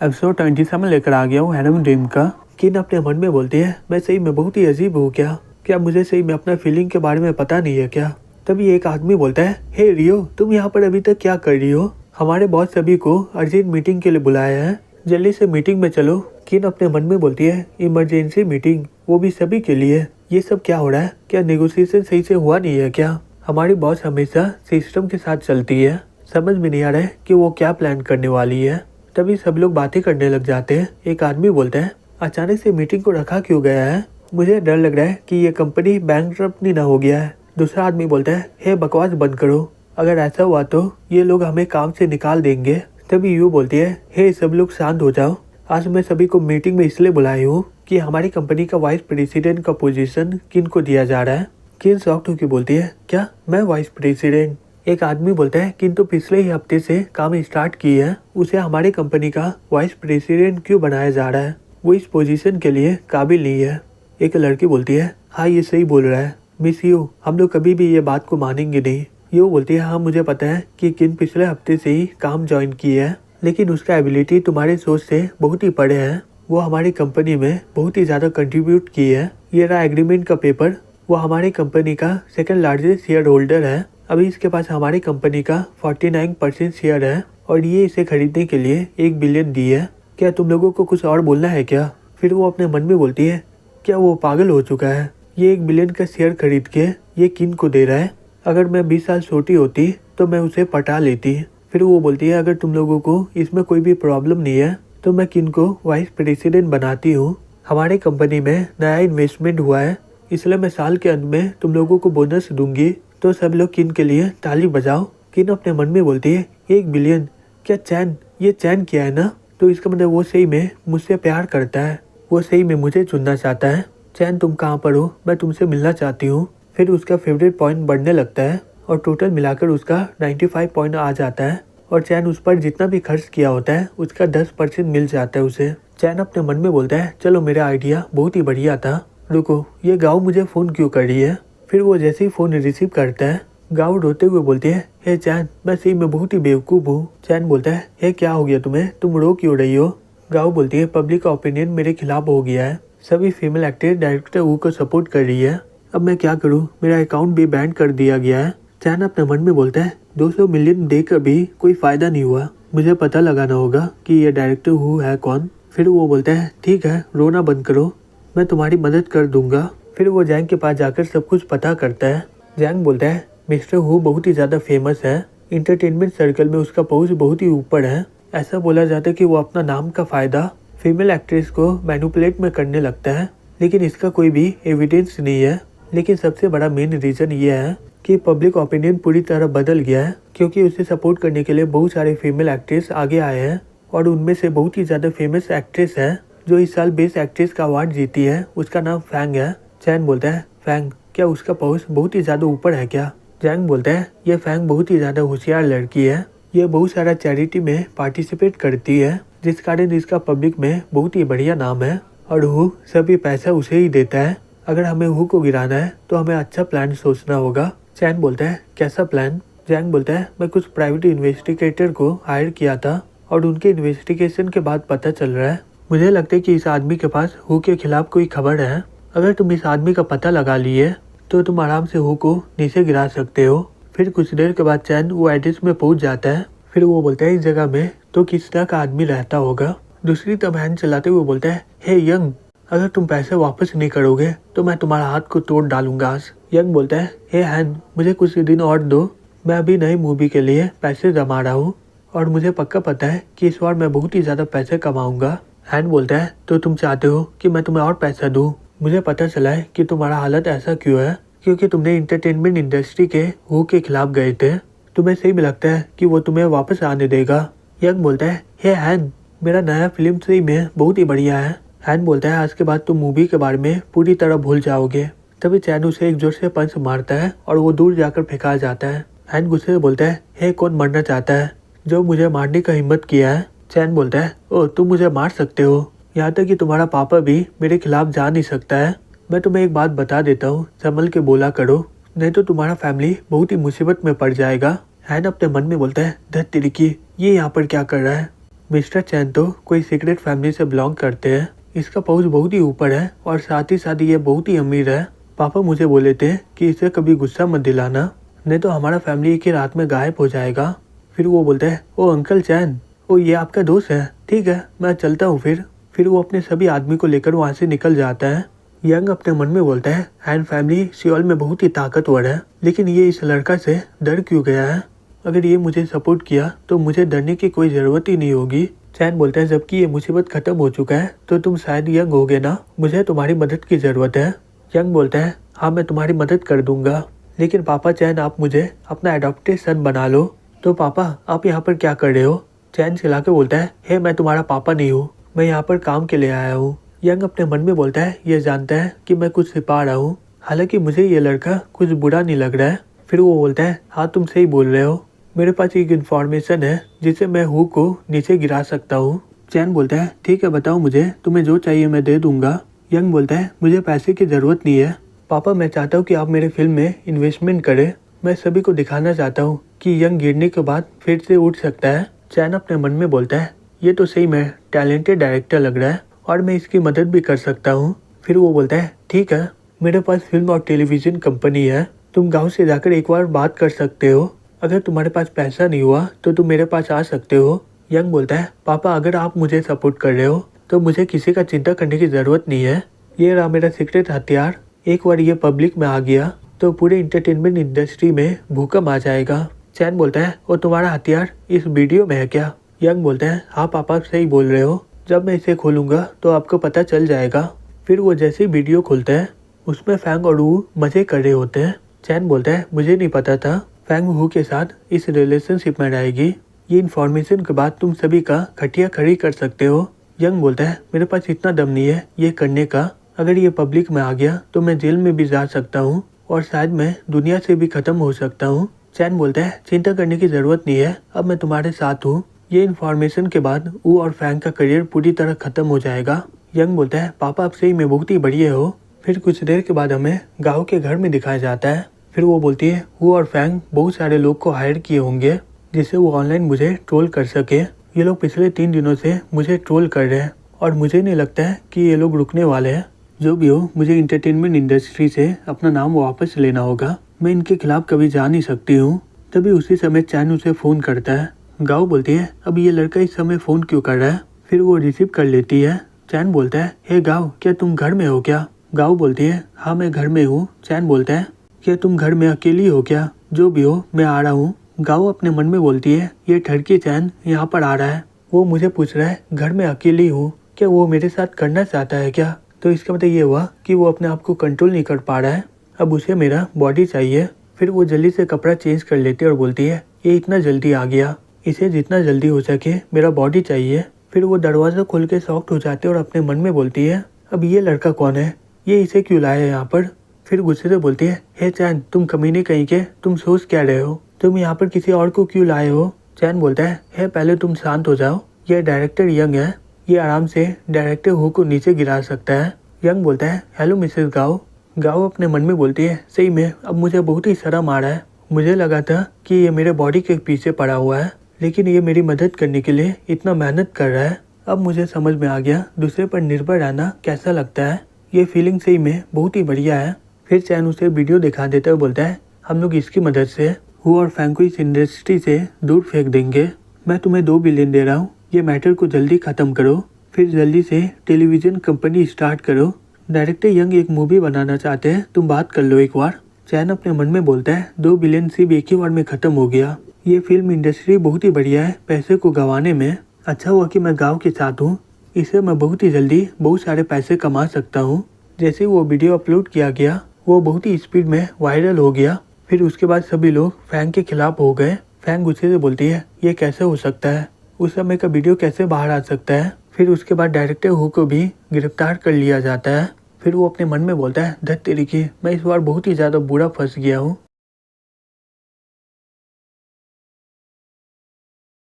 Episode 27 लेकर आ गया हूँ हैरम ड्रीम का। किन अपने मन में बोलती है, मैं सही में बहुत ही अजीब हूँ क्या मुझे सही में अपना फीलिंग के बारे में पता नहीं है क्या। तभी एक आदमी बोलता है, हे रियो, तुम यहाँ पर अभी तक क्या कर रही हो? हमारे बॉस सभी को अर्जेंट मीटिंग के लिए बुलाया है, जल्दी से मीटिंग में चलो। किन अपने मन में बोलती है, इमरजेंसी मीटिंग, वो भी सभी के लिए? ये सब क्या हो रहा है? क्या नेगोशिएशन सही से हुआ नहीं है क्या? हमारी बॉस हमेशा सिस्टम के साथ चलती है, समझ में नहीं आ रहा है कि वो क्या प्लान करने वाली है। तभी सब लोग बातें करने लग जाते हैं। एक आदमी बोलता है, अचानक से मीटिंग को रखा क्यों गया है? मुझे डर लग रहा है कि ये कंपनी बैंकरप्ट ना हो गया है। दूसरा आदमी बोलता है, हे बकवास बंद करो, अगर ऐसा हुआ तो ये लोग हमें काम से निकाल देंगे। तभी यू बोलती है, हे सब लोग शांत हो जाओ, आज मैं सभी को मीटिंग में इसलिए बुलाई हूँ कि हमारी कंपनी का वाइस प्रेसिडेंट का पोजीशन किन को दिया जा रहा है। किन शॉक्ड होकर बोलती है, क्या मैं वाइस प्रेसिडेंट? एक आदमी बोलता है, किंतु पिछले ही हफ्ते से काम स्टार्ट की है, उसे हमारी कंपनी का वाइस प्रेसिडेंट क्यों बनाया जा रहा है? वो इस पोजीशन के लिए काबिल नहीं है। एक लड़की बोलती है, हाँ ये सही बोल रहा है मिस यू, हम लोग कभी भी ये बात को मानेंगे नहीं। यू बोलती है, हाँ मुझे पता है कि किन पिछले हफ्ते से ही काम ज्वाइन की है, लेकिन उसका एबिलिटी तुम्हारे सोच से बहुत ही परे है। वो हमारी कंपनी में बहुत ही ज्यादा कंट्रीब्यूट की है। ये रहा एग्रीमेंट का पेपर, वो हमारी कंपनी का सेकंड लार्जेस्ट शेयर होल्डर है। अभी इसके पास हमारी कंपनी का 49% शेयर है और ये इसे खरीदने के लिए 1 बिलियन दी है। क्या तुम लोगों को कुछ और बोलना है क्या? फिर वो अपने मन में बोलती है, क्या वो पागल हो चुका है? ये 1 बिलियन का शेयर खरीद के ये किन को दे रहा है? अगर मैं 20 साल छोटी होती तो मैं उसे पटा लेती। फिर वो बोलती है, अगर तुम लोगों को इसमें कोई भी प्रॉब्लम नहीं है तो मैं किन को वाइस प्रेसिडेंट बनाती हूँ। हमारी कंपनी में नया इन्वेस्टमेंट हुआ है, इसलिए मैं साल के अंत में तुम लोगों को बोनस दूंगी, तो सब लोग किन के लिए ताली बजाओ। किन अपने मन में बोलती है, 1 बिलियन, क्या चैन? ये चैन किया है ना, तो इसका मतलब वो सही में मुझसे प्यार करता है, वो सही में मुझे चुनना चाहता है। चैन तुम कहाँ पर हो? मैं तुमसे मिलना चाहती हूँ। फिर उसका फेवरेट पॉइंट बढ़ने लगता है और टोटल मिलाकर उसका 95 पॉइंट आ जाता है और चैन उस पर जितना भी खर्च किया होता है उसका 10% मिल जाता है उसे। चैन अपने मन में बोलता है, चलो मेरा आइडिया बहुत ही बढ़िया था, रुको ये गाँव मुझे फोन क्यों कर रही है? फिर वो जैसे ही फोन रिसीव करता है, गाँव रोते हुए बोलती है, हे चैन, मैं सही में बहुत ही बेवकूफ़ हूँ। चैन बोलता है, हे क्या हो गया तुम्हें, तुम रो क्यों रही हो? गाँव बोलती है, पब्लिक का ओपिनियन मेरे खिलाफ हो गया है, सभी फीमेल एक्टर डायरेक्टर वो को सपोर्ट कर रही है, अब मैं क्या करूँ, मेरा अकाउंट भी बैन कर दिया गया है। चैन अपने मन में बोलता है, 200 मिलियन देकर भी कोई फायदा नहीं हुआ, मुझे पता लगाना होगा कि ये डायरेक्टर हु है कौन। फिर वो बोलता है, ठीक है रोना बंद करो, मैं तुम्हारी मदद कर दूंगा। फिर वो जैंग के पास जाकर सब कुछ पता करता है। जैंग बोलता है, मिस्टर हु बहुत ही ज़्यादा फेमस है, इंटरटेनमेंट सर्कल में उसका पहुंच बहुत ही ऊपर है। ऐसा बोला जाता है कि वो अपना नाम का फ़ायदा फीमेल एक्ट्रेस को मैनिपुलेट में करने लगता है, लेकिन इसका कोई भी एविडेंस नहीं है। लेकिन सबसे बड़ा मेन रीज़न ये है कि पब्लिक ओपिनियन पूरी तरह बदल गया है, क्योंकि उसे सपोर्ट करने के लिए बहुत सारे फीमेल एक्ट्रेस आगे आए हैं और उनमें से बहुत ही ज़्यादा फेमस एक्ट्रेस है जो इस साल बेस्ट एक्ट्रेस का अवार्ड जीती है, उसका नाम फैंग है। चैन बोलता है, फैंग, क्या उसका पहुंच बहुत ही ज़्यादा ऊपर है क्या? जैंग बोलता है, ये फैंग बहुत ही ज़्यादा होशियार लड़की है, ये बहुत सारा चैरिटी में पार्टिसिपेट करती है, जिस कारण इसका पब्लिक में बहुत ही बढ़िया नाम है और हु सभी पैसा उसे ही देता है। अगर हमें हु को गिराना है तो हमें अच्छा प्लान सोचना होगा। चैन बोलता है, कैसा प्लान? जैंग बोलता है, मैं कुछ प्राइवेट इन्वेस्टिगेटर को हायर किया था और उनके इन्वेस्टिगेशन के बाद पता चल रहा है, मुझे लगता है कि इस आदमी के पास हु के खिलाफ कोई खबर है। अगर तुम इस आदमी का पता लगा लिए तो तुम आराम से हु को नीचे गिरा सकते हो। फिर कुछ देर के बाद चैन वो एड्रेस में पहुंच जाता है। फिर वो बोलता है, इस जगह में तो किस तरह का आदमी रहता होगा। दूसरी तरफ हैंड चलाते हुए बोलता है, हे यंग, अगर तुम पैसे वापस नहीं करोगे तो मैं तुम्हारा हाथ को तोड़ डालूंगा आज। यंग बोलता है, हे हैंड, मुझे कुछ दिन और दो, मैं अभी नई मूवी के लिए पैसे जमा रहा हूँ और मुझे पक्का पता है कि इस बार मैं बहुत ही ज़्यादा पैसे कमाऊंगा। हैंड बोलता है, तो तुम चाहते हो कि मैं तुम्हें और पैसा दूँ? मुझे पता चला है कि तुम्हारा हालत ऐसा क्यों है, क्योंकि तुमने इंटरटेनमेंट इंडस्ट्री के हु के खिलाफ गए थे, तुम्हें सही में लगता है कि वो तुम्हें वापस आने देगा? यंग बोलता है, हे हैन, मेरा नया फिल्म सही में बहुत ही बढ़िया है। हैन बोलता है, आज के बाद तुम मूवी के बारे में पूरी तरह भूल जाओगे। तभी चैन उसे एक जोर से पंच मारता है और वो दूर जाकर फेंका जाता है। हैन गुस्से से बोलता है, हे कौन मरना चाहता है जो मुझे मारने का हिम्मत किया है? चैन बोलता है, ओ तुम मुझे मार सकते हो, यहाँ तक कि तुम्हारा पापा भी मेरे खिलाफ जा नहीं सकता है। मैं तुम्हें एक बात बता देता हूँ, संभल के बोला करो, नहीं तो तुम्हारा फैमिली बहुत ही मुसीबत में पड़ जाएगा। हैन अपने मन में बोलता है, धत तिड़की, ये यहाँ पर क्या कर रहा है? मिस्टर चैन तो कोई सीक्रेट फैमिली से बिलोंग करते हैं, इसका पहुंच बहुत ही ऊपर है और साथ ही साथ ये बहुत ही अमीर है। पापा मुझे बोले थे कि इसे कभी गुस्सा मत दिलाना, नहीं तो हमारा फैमिली एक ही रात में गायब हो जाएगा। फिर वो बोलता है, ओ अंकल चैन, ओ ये आपका दोस्त है, ठीक है मैं चलता हूँ फिर वो अपने सभी आदमी को लेकर वहाँ से निकल जाता है। यंग अपने मन में बोलता है, हैन फैमिली सियोल में बहुत ही ताकतवर है, लेकिन ये इस लड़का से डर क्यों गया है? अगर ये मुझे सपोर्ट किया तो मुझे डरने की कोई ज़रूरत ही नहीं होगी। चैन बोलता है, जबकि ये मुसीबत खत्म हो चुका है तो तुम शायद यंग होगे ना, मुझे तुम्हारी मदद की ज़रूरत है। यंग बोलता है, हाँ मैं तुम्हारी मदद कर दूंगा, लेकिन पापा चैन आप मुझे अपना एडॉप्टेड सन बना लो। तो पापा आप यहाँ पर क्या कर रहे हो? चैन चिल्ला के बोलता है, हे मैं तुम्हारा पापा नहीं हूँ, मैं यहाँ पर काम के लिए आया हूँ। यंग अपने मन में बोलता है, ये जानता है कि मैं कुछ छिपा रहा हूँ, हालांकि मुझे ये लड़का कुछ बुरा नहीं लग रहा है। फिर वो बोलता है, हाँ तुम सही बोल रहे हो, मेरे पास एक इन्फॉर्मेशन है जिससे मैं हु को नीचे गिरा सकता हूँ। चैन बोलता है, ठीक है बताओ मुझे, तुम्हें जो चाहिए मैं दे दूंगा। यंग बोलता है, मुझे पैसे की ज़रूरत नहीं है पापा, मैं चाहता हूँ कि आप मेरे फिल्म में इन्वेस्टमेंट करें, मैं सभी को दिखाना चाहता हूँ कि यंग गिरने के बाद फिर से उठ सकता है। चैन अपने मन में बोलता है, ये तो सही में टैलेंटेड डायरेक्टर लग रहा है और मैं इसकी मदद भी कर सकता हूँ। फिर वो बोलता है, ठीक है मेरे पास फिल्म और टेलीविज़न कंपनी है, तुम गाँव से जाकर एक बार बात कर सकते हो, अगर तुम्हारे पास पैसा नहीं हुआ तो तुम मेरे पास आ सकते हो। यंग बोलता है, पापा अगर आप मुझे सपोर्ट कर रहे हो तो मुझे किसी का चिंता करने की ज़रूरत नहीं है, ये रहा मेरा सीक्रेट हथियार, एक बार ये पब्लिक में आ गया तो पूरे इंटरटेनमेंट इंडस्ट्री में भूकंप आ जाएगा। चैन बोलता है, और तुम्हारा हथियार इस वीडियो में है क्या? यंग बोलता है, हाँ पापा सही बोल रहे हो, जब मैं इसे खोलूंगा तो आपको पता चल जाएगा। फिर वो जैसे ही वीडियो खोलता है उसमें फैंग और वू मजे कर रहे होते हैं। चैन बोलता है, मुझे नहीं पता था फैंग वू के साथ इस रिलेशनशिप में रहेगी, ये इन्फॉर्मेशन के बाद तुम सभी का खटिया खड़ी कर सकते हो। यंग बोलता है, मेरे पास इतना दम नहीं है ये करने का, अगर ये पब्लिक में आ गया तो मैं जेल में भी जा सकता हूँ और शायद मैं दुनिया से भी खत्म हो सकता हूँ। चैन बोलता है, चिंता करने की जरूरत नहीं है, अब मैं तुम्हारे साथ हूँ। ये इन्फॉर्मेशन के बाद वू और फैंग का करियर पूरी तरह खत्म हो जाएगा। यंग बोलता है, पापा आप सही में बहुत ही बढ़िया हो। फिर कुछ देर के बाद हमें गाँव के घर में दिखाया जाता है। फिर वो बोलती है, वू और फैंग बहुत सारे लोग को हायर किए होंगे जिससे वो ऑनलाइन मुझे ट्रोल कर सके, ये लोग पिछले 3 दिनों से मुझे ट्रोल कर रहे हैं और मुझे नहीं लगता है कि ये लोग रुकने वाले हैं। जो भी हो मुझे इंटरटेनमेंट इंडस्ट्री से अपना नाम वापस लेना होगा, मैं इनके खिलाफ कभी जा नहीं सकती हूँ। तभी उसी समय चैन उसे फ़ोन करता है। गाँव बोलती है, अब ये लड़का इस समय फ़ोन क्यों कर रहा है? फिर वो रिसीव कर लेती है। चैन बोलता है, हे गाँव क्या तुम घर में हो क्या? गाँव बोलती है, हाँ मैं घर में हूँ। चैन बोलता है, क्या तुम घर में अकेली हो क्या? जो भी हो मैं आ रहा हूँ। गाँव अपने मन में बोलती है, ये ठड़की चैन यहाँ पर आ रहा है, वो मुझे पूछ रहा है घर में अकेली हूँ, क्या वो मेरे साथ करना चाहता है क्या? तो इसका मतलब ये हुआ कि वो अपने आप को कंट्रोल नहीं कर पा रहा है, अब उसे मेरा बॉडी चाहिए। फिर वो जल्दी से कपड़ा चेंज कर लेती है और बोलती है, ये इतना जल्दी आ गया, इसे जितना जल्दी हो सके मेरा बॉडी चाहिए। फिर वो दरवाज़ा खोल के शॉक्ड हो जाती है और अपने मन में बोलती है, अब ये लड़का कौन है, ये इसे क्यों लाया है यहाँ पर? फिर गुस्से से बोलती है, हे चैन तुम कमीने कहीं के, तुम सोच क्या रहे हो, तुम यहाँ पर किसी और को क्यों लाए हो? चैन बोलता है, हे पहले तुम शांत हो जाओ, ये डायरेक्टर यंग है, ये आराम से डायरेक्टर हु को नीचे गिरा सकता है। यंग बोलता है, हेलो मिसेस गाओ। गाओ अपने मन में बोलती है, सही में अब मुझे बहुत ही शर्म आ रहा है, मुझे लगा था कि ये मेरे बॉडी के पीछे पड़ा हुआ है, लेकिन ये मेरी मदद करने के लिए इतना मेहनत कर रहा है। अब मुझे समझ में आ गया दूसरे पर निर्भर रहना कैसा लगता है, ये फीलिंग सही में बहुत ही बढ़िया है। फिर चैन उसे वीडियो दिखा देता है, बोलता है, हम लोग इसकी मदद से हु और फैंग को इस इंडस्ट्री से दूर फेंक देंगे, मैं तुम्हें 2 बिलियन दे रहा हूँ, ये मैटर को जल्दी ख़त्म करो, फिर जल्दी से टेलीविज़न कंपनी स्टार्ट करो, डायरेक्टर यंग एक मूवी बनाना चाहते हैं, तुम बात कर लो एक बार। चैन अपने मन में बोलता है, 2 बिलियन सिर्फ एक ही बार में ख़त्म हो गया, ये फिल्म इंडस्ट्री बहुत ही बढ़िया है पैसे को गंवाने में, अच्छा हुआ कि मैं गाँव के साथ हूँ, इससे मैं बहुत ही जल्दी बहुत सारे पैसे कमा सकता हूँ। जैसे वो वीडियो अपलोड किया गया वो बहुत ही स्पीड में वायरल हो गया। फिर उसके बाद सभी लोग फैंग के खिलाफ हो गए। फैंग गुस्से से बोलती है, ये कैसे हो सकता है, उस समय का वीडियो कैसे बाहर आ सकता है? फिर उसके बाद डायरेक्टर हु को भी गिरफ्तार कर लिया जाता है। फिर वो अपने मन में बोलता है, धत तेरी की, मैं इस बार बहुत ही ज़्यादा बुरा फंस गया हूँ,